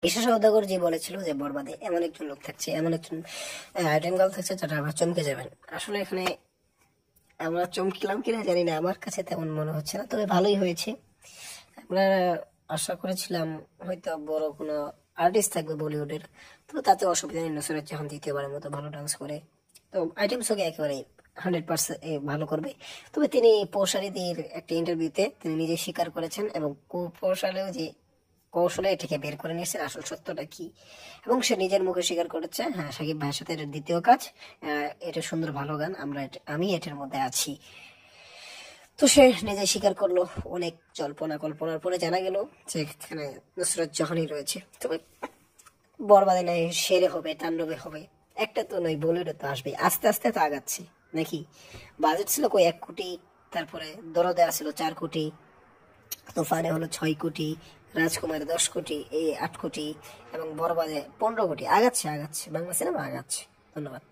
ঈশা সওদাগর যে বলেছিল যে বরবাদে এমন একজন লোক থাকছে, এমন একজন আইটেম গার্ল থাকছে যেটা আবার চমকে যাবেন। আসলে এখানে আমরা চমকিলাম কিনা জানি না, আমার কাছে তেমন মনে হচ্ছে না, তবে ভালোই হয়েছে। আমরা আশা করেছিলাম হয়তো বড় কোনো আর্টিস্ট থাকবে বলিউডের, তো তাতে অসুবিধা নেই। নুসরাত জাহান দ্বিতীয়বারের মতো ভালো ডান্স করে, তো আইটেম সঙ্গে একেবারে 100% ভালো করবে। তবে তিনি পৌশালীদের একটা ইন্টারভিউতে তিনি নিজে স্বীকার করেছেন এবং কৌশলেও যে কৌশলে এটাকে বের করে নিয়েছেন আসল সত্যটা কি, এবং সে নিজের মুখে স্বীকার করেছে হ্যাঁ সাকিব ভাইয়ের সাথে এটা দ্বিতীয় কাজ। এটা সুন্দর ভালো গান, আমি এটার মধ্যে আছি। তো সে নিজে স্বীকার করলো। অনেক জল্পনা কল্পনার পরে জানা গেল যে এখানে নুসরাত জাহানই রয়েছে। তবে বরবাদে নয় শেরে হবে, তাণ্ডবে হবে, একটা তো নয় বলিউডে তো আসবে, আস্তে আস্তে তো আগাচ্ছে নাকি। বাজেট ছিল কই 1 কোটি, তারপরে দরদে আসছিল 4 কোটি, তুফানে হলো 6 কোটি, রাজকুমারে 10 কোটি, এই 8 কোটি, এবং বরবাদে 15 কোটি। আগাচ্ছে আগাচ্ছে, বাংলা সিনেমা আগাচ্ছে। ধন্যবাদ।